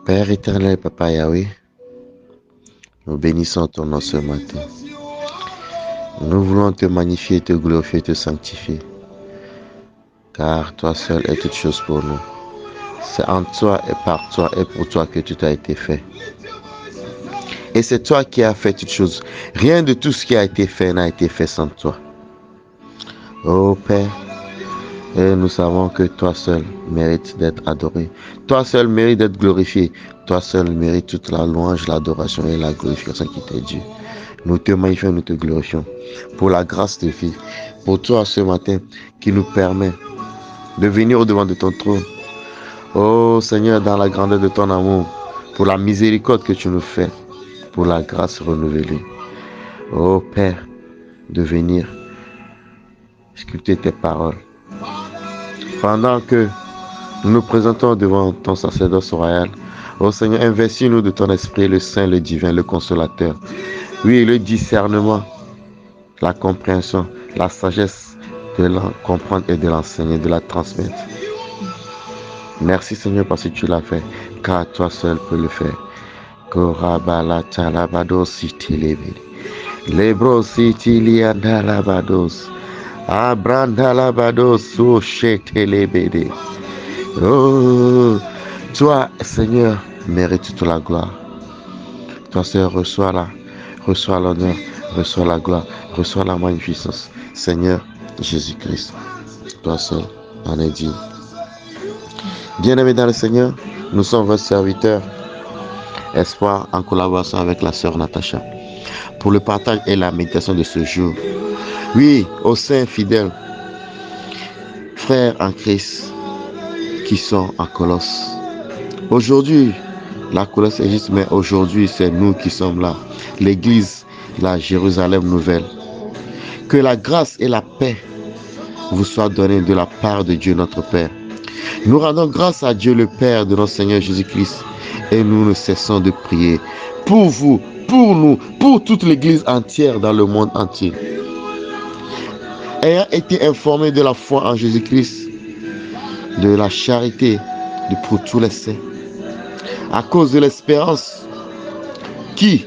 Père éternel, Papa Yahweh, nous bénissons ton nom ce matin. Nous voulons te magnifier, te glorifier, te sanctifier. Car toi seul est toute chose pour nous. C'est en toi et par toi et pour toi que tout a été fait. Et c'est toi qui as fait toutes choses. Rien de tout ce qui a été fait n'a été fait sans toi. Ô Père, et nous savons que toi seul mérites d'être adoré. Toi seul mérites d'être glorifié. Toi seul mérites toute la louange, l'adoration et la glorification qui t'est due. Nous te magnifions, nous te glorifions pour la grâce de vie. Pour toi ce matin qui nous permet de venir au-devant de ton trône. Oh Seigneur, dans la grandeur de ton amour, pour la miséricorde que tu nous fais, pour la grâce renouvelée. Oh Père, de venir sculpter tes paroles. Pendant que nous nous présentons devant ton sacerdoce royal, oh Seigneur, investis-nous de ton esprit, le saint, le divin, le consolateur. Oui, le discernement, la compréhension, la sagesse de la comprendre et de l'enseigner, de la transmettre. Merci Seigneur parce que tu l'as fait, car toi seul peux le faire. Korabala talabados sitilebe. Lebro sitilianda labados. Abranda labados so shetelebede. Oh, toi Seigneur mérites toute la gloire. Toi Seigneur reçois l'honneur, reçois la gloire, reçois la magnificence. Seigneur Jésus-Christ, toi seul en es digne. Bien-aimés dans le Seigneur, nous sommes votre serviteurs Espoir en collaboration avec la sœur Natacha pour le partage et la méditation de ce jour. Oui, aux saints fidèles, frères en Christ qui sont en Colosse. Aujourd'hui, la Colosse existe, mais aujourd'hui, c'est nous qui sommes là. L'église, la Jérusalem nouvelle. Que la grâce et la paix vous soient données de la part de Dieu notre Père. Nous rendons grâce à Dieu le Père de notre Seigneur Jésus-Christ et nous ne cessons de prier pour vous, pour nous, pour toute l'église entière dans le monde entier. Ayant été informé de la foi en Jésus-Christ, de la charité pour tous les saints, à cause de l'espérance qui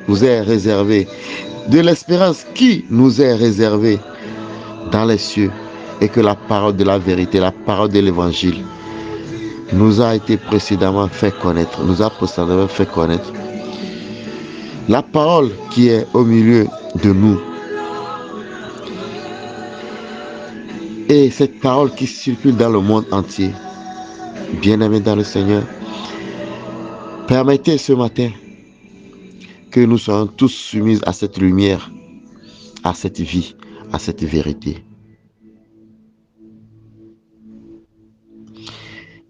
vous est réservée, de l'espérance qui nous est réservée dans les cieux, et que la parole de la vérité, la parole de l'évangile nous a été précédemment fait connaître, la parole qui est au milieu de nous, et cette parole qui circule dans le monde entier. Bien-aimés dans le Seigneur, permettez ce matin que nous soyons tous soumis à cette lumière, à cette vie, à cette vérité.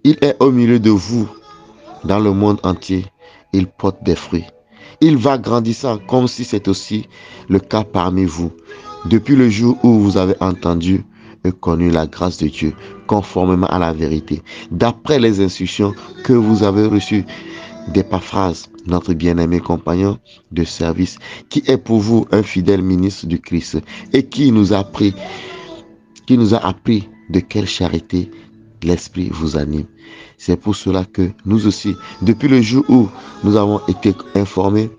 Il est au milieu de vous, dans le monde entier. Il porte des fruits. Il va grandissant comme si c'est aussi le cas parmi vous. Depuis le jour où vous avez entendu et connu la grâce de Dieu, conformément à la vérité, d'après les instructions que vous avez reçues d'Épaphras, notre bien-aimé compagnon de service, qui est pour vous un fidèle ministre du Christ et qui nous a appris de quelle charité l'Esprit vous anime. C'est pour cela que nous aussi, depuis le jour où nous avons été informés,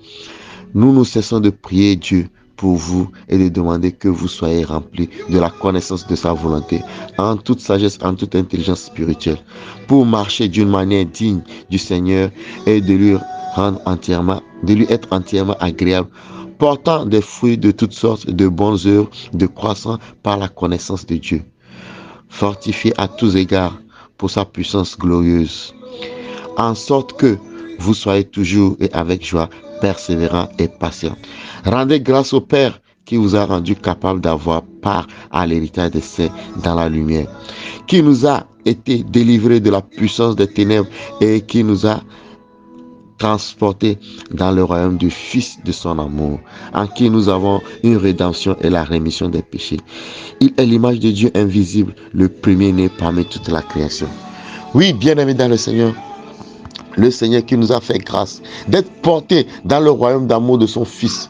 nous ne cessons de prier Dieu pour vous et de demander que vous soyez remplis de la connaissance de sa volonté, en toute sagesse, en toute intelligence spirituelle, pour marcher d'une manière digne du Seigneur et de lui être entièrement agréable, portant des fruits de toutes sortes de bonnes œuvres, de croissant par la connaissance de Dieu, fortifié à tous égards pour sa puissance glorieuse, en sorte que vous soyez toujours et avec joie persévérant et patient. Rendez grâce au Père qui vous a rendu capable d'avoir part à l'héritage des saints dans la lumière, qui nous a été délivrés de la puissance des ténèbres et qui nous a transportés dans le royaume du Fils de son amour, en qui nous avons une rédemption et la rémission des péchés. Il est l'image de Dieu invisible, le premier-né parmi toute la création. Oui, bien-aimés dans le Seigneur, Le Seigneur qui nous a fait grâce d'être portés dans le royaume d'amour de son Fils.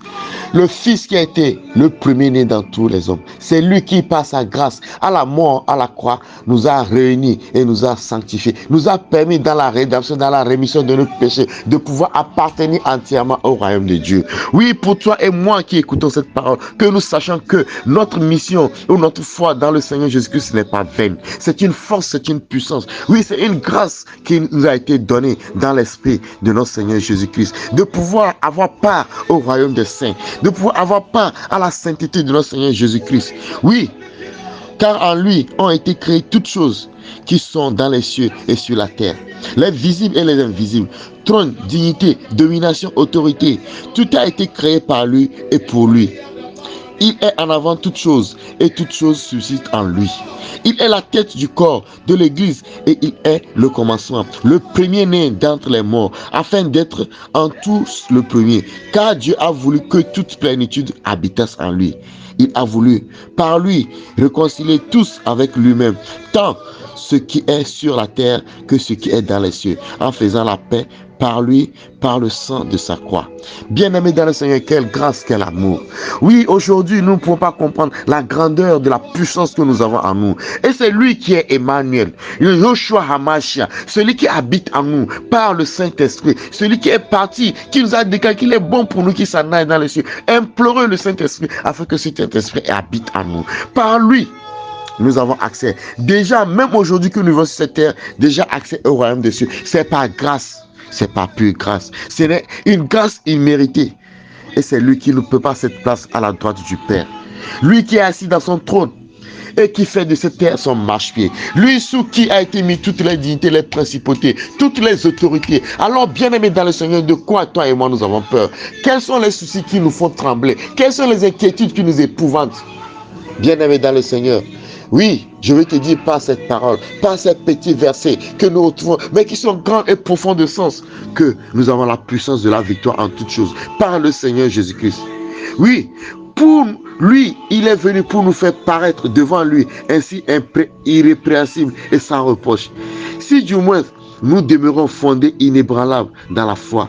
Le Fils qui a été le premier-né dans tous les hommes. C'est lui qui, par sa grâce, à la mort, à la croix, nous a réunis et nous a sanctifiés. Nous a permis dans la rédemption, dans la rémission de nos péchés, de pouvoir appartenir entièrement au royaume de Dieu. Oui, pour toi et moi qui écoutons cette parole, que nous sachions que notre mission ou notre foi dans le Seigneur Jésus-Christ n'est pas vaine. C'est une force, c'est une puissance. Oui, c'est une grâce qui nous a été donnée dans l'esprit de notre Seigneur Jésus-Christ, de pouvoir avoir part au royaume des saints, de pouvoir avoir part à la sainteté de notre Seigneur Jésus-Christ. Oui, car en lui ont été créées toutes choses qui sont dans les cieux et sur la terre, les visibles et les invisibles, trône, dignité, domination, autorité, tout a été créé par lui et pour lui. Il est en avant toutes choses et toutes choses subsistent en lui. Il est la tête du corps de l'Église et il est le commencement, le premier-né d'entre les morts, afin d'être en tous le premier. Car Dieu a voulu que toute plénitude habitasse en lui. Il a voulu, par lui, réconcilier tous avec lui-même, tant ce qui est sur la terre que ce qui est dans les cieux, en faisant la paix par lui, par le sang de sa croix. Bien-aimés dans le Seigneur, quelle grâce, quel amour. Oui, aujourd'hui, nous ne pouvons pas comprendre la grandeur de la puissance que nous avons en nous. Et c'est lui qui est Emmanuel, le Yoshua Hamashia, celui qui habite en nous par le Saint-Esprit, celui qui est parti, qui nous a déclaré qu'il est bon pour nous, qui s'en aille dans les cieux. Implorez le Saint-Esprit afin que ce Saint-Esprit habite en nous. Par lui, nous avons accès. Déjà, même aujourd'hui que nous vivons sur cette terre, déjà accès au royaume des cieux. C'est par grâce. C'est pas pure grâce. C'est une grâce imméritée. Et c'est lui qui nous prépare cette place à la droite du Père. Lui qui est assis dans son trône et qui fait de cette terre son marchepied. Lui sous qui a été mis toutes les dignités, les principautés, toutes les autorités. Alors, bien-aimés dans le Seigneur, de quoi toi et moi nous avons peur? Quels sont les soucis qui nous font trembler? Quelles sont les inquiétudes qui nous épouvantent? Bien-aimés dans le Seigneur, oui, je veux te dire par cette parole, par ces petits versets que nous retrouvons, mais qui sont grands et profonds de sens, que nous avons la puissance de la victoire en toutes choses, par le Seigneur Jésus-Christ. Oui, pour lui, il est venu pour nous faire paraître devant lui, ainsi irrépréhensible et sans reproche. Si du moins nous demeurons fondés, inébranlables dans la foi,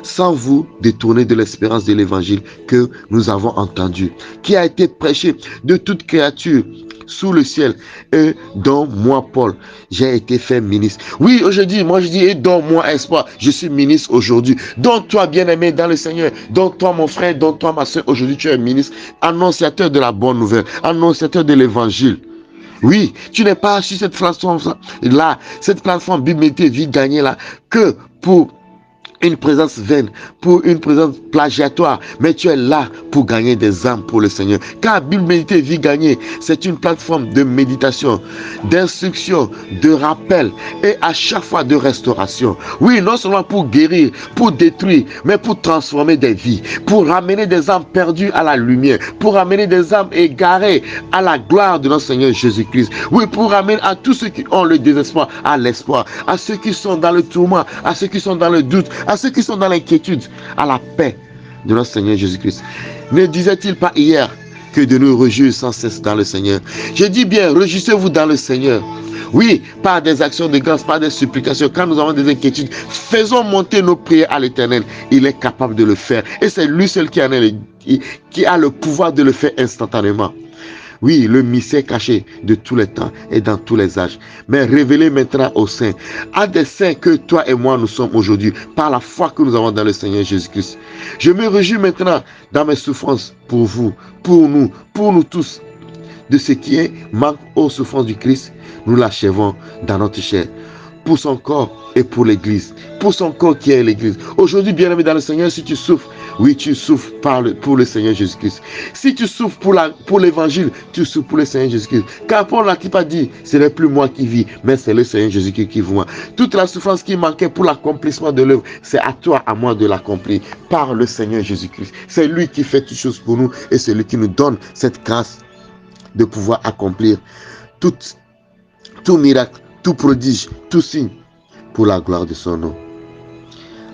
sans vous détourner de l'espérance de l'évangile que nous avons entendu, qui a été prêché de toute créature sous le ciel, et dont moi, Paul, j'ai été fait ministre. Oui, aujourd'hui, moi je dis, et dont moi, espoir, je suis ministre aujourd'hui. Dont toi, bien-aimé dans le Seigneur, dont toi, mon frère, dont toi, ma soeur, aujourd'hui, tu es ministre, annonciateur de la bonne nouvelle, annonciateur de l'évangile. Oui, tu n'es pas sur cette plateforme-là, cette plateforme Bible Méditer Vie Gagnée là, que pour une présence vaine, pour une présence plagiatoire, mais tu es là pour gagner des âmes pour le Seigneur. Car Bible Méditer Vie Gagnée, c'est une plateforme de méditation, d'instruction, de rappel et à chaque fois de restauration. Oui, non seulement pour guérir, pour détruire, mais pour transformer des vies, pour ramener des âmes perdues à la lumière, pour ramener des âmes égarées à la gloire de notre Seigneur Jésus-Christ. Oui, pour ramener à tous ceux qui ont le désespoir à l'espoir, à ceux qui sont dans le tourment, à ceux qui sont dans le doute, à ceux qui sont dans l'inquiétude, à la paix de notre Seigneur Jésus-Christ. Ne disait-il pas hier que de nous réjouir sans cesse dans le Seigneur? Je dis bien, réjouissez-vous dans le Seigneur. Oui, par des actions de grâce, par des supplications. Quand nous avons des inquiétudes, faisons monter nos prières à l'Éternel. Il est capable de le faire. Et c'est lui seul qui a le pouvoir de le faire instantanément. Oui, le mystère caché de tous les temps et dans tous les âges, mais révélé maintenant aux saints, à des saints que toi et moi nous sommes aujourd'hui, par la foi que nous avons dans le Seigneur Jésus-Christ. Je me réjouis maintenant dans mes souffrances pour vous, pour nous tous. De ce qui est manque aux souffrances du Christ, nous l'achèvons dans notre chair, pour son corps et pour l'Église, pour son corps qui est l'Église. Aujourd'hui, bien-aimé dans le Seigneur, si tu souffres, oui, tu souffres pour le Seigneur Jésus-Christ. Si tu souffres pour l'évangile, tu souffres pour le Seigneur Jésus-Christ. Car Paul n'a pas dit, ce n'est plus moi qui vis, mais c'est le Seigneur Jésus-Christ qui vit moi. Toute la souffrance qui manquait pour l'accomplissement de l'œuvre, c'est à toi, à moi de l'accomplir par le Seigneur Jésus-Christ. C'est lui qui fait toutes choses pour nous et c'est lui qui nous donne cette grâce de pouvoir accomplir tout miracle, tout prodige, tout signe pour la gloire de son nom.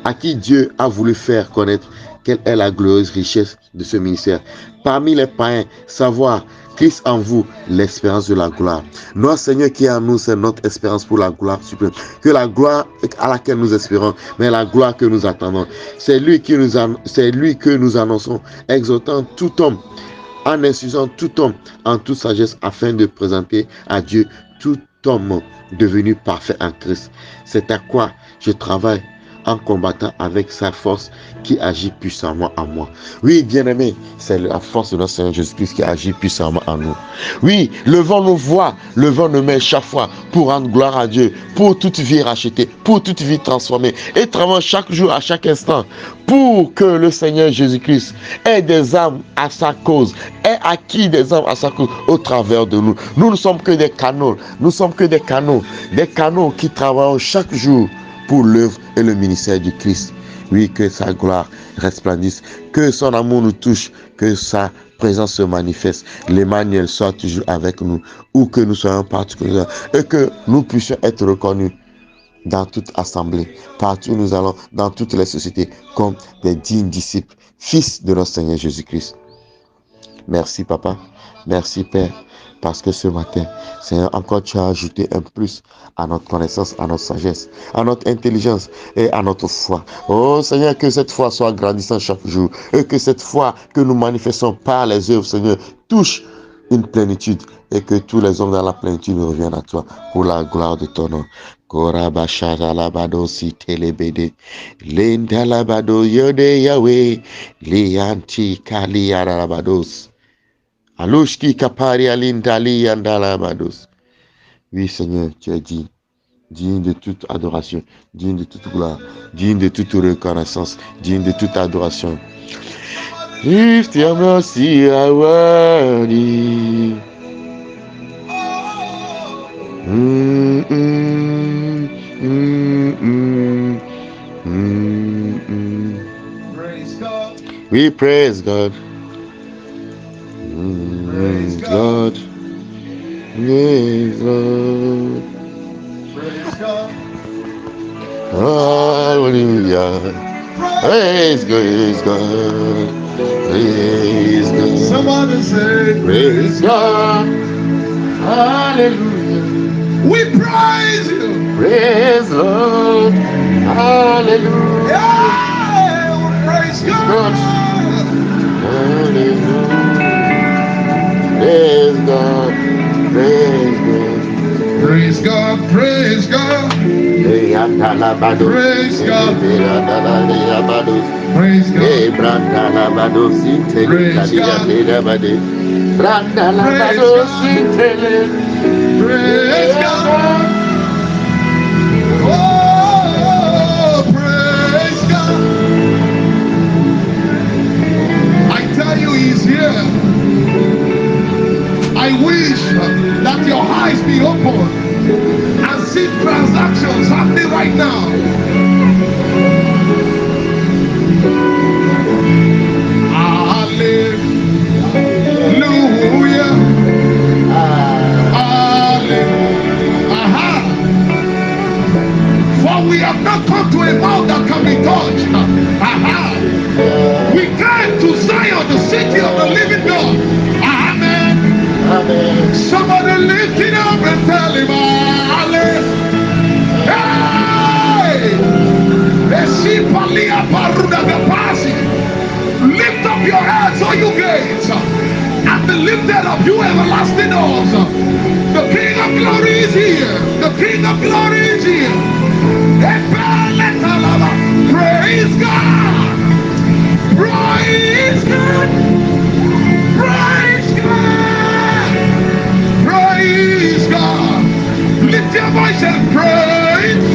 À qui Dieu a voulu faire connaître quelle est la glorieuse richesse de ce ministère. Parmi les païens, savoir Christ en vous, l'espérance de la gloire. Notre Seigneur qui est en nous, c'est notre espérance pour la gloire suprême. Que la gloire à laquelle nous espérons, mais la gloire que nous attendons. C'est lui que nous annonçons, exhortant tout homme, en instruisant tout homme en toute sagesse, afin de présenter à Dieu tout homme devenu parfait en Christ. C'est à quoi je travaille en combattant avec sa force qui agit puissamment en moi. Oui, bien-aimés, c'est la force de notre Seigneur Jésus-Christ qui agit puissamment en nous. Oui, levons nos voix, levons nos mains chaque fois pour rendre gloire à Dieu, pour toute vie rachetée, pour toute vie transformée, et travaillons chaque jour, à chaque instant, pour que le Seigneur Jésus-Christ ait des âmes à sa cause, ait acquis des âmes à sa cause au travers de nous. Nous ne sommes que des canaux, nous sommes que des canaux qui travaillent chaque jour pour l'œuvre et le ministère du Christ. Oui, que sa gloire resplendisse, que son amour nous touche, que sa présence se manifeste, l'Emmanuel soit toujours avec nous, où que nous soyons particulièrement, et que nous puissions être reconnus dans toute assemblée, partout où nous allons, dans toutes les sociétés, comme des dignes disciples, fils de notre Seigneur Jésus-Christ. Merci Papa, merci Père, parce que ce matin, Seigneur, encore tu as ajouté un plus à notre connaissance, à notre sagesse, à notre intelligence et à notre foi. Oh Seigneur, que cette foi soit grandissante chaque jour et que cette foi que nous manifestons par les œuvres, Seigneur, touche une plénitude et que tous les hommes dans la plénitude reviennent à toi pour la gloire de ton nom. Korabashara labado si telebede, lenda labado yode Yahweh, lianti kali arabados. Alushki kapari alindali andalabados. Oui, Seigneur, tu es digne de toute adoration, digne de toute gloire, digne de toute reconnaissance, digne de toute adoration. If your mercy are worthy. We praise God. Praise God. Praise God. Praise God. Hallelujah. Praise God. Praise God. Somebody say, Praise God. Hallelujah. we praise you. Praise Lord. Hallelujah. Yeah, we praise God. Hallelujah. Praise God. Praise God. Praise God. Praise God. Praise God. Praise God. Praise God. Oh, praise God. I tell you, he's here. I wish that your eyes be open and see transactions happening right now. Hallelujah. Aha. For we have not come to a mount that can be touched. Aha. We came to Zion, the city of the living God. Amen. Amen. Somebody lift it up and tell him, Hallelujah. Hey! Lift up your heads, all you gates, and be lifted up, you everlasting doors. The King of Glory is here. The King of Glory is here. Praise God. Praise God. Praise God. Praise God. Lift your voice and praise.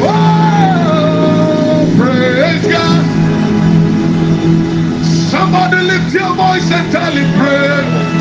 Oh, praise God. Somebody lift your voice and tell him praise.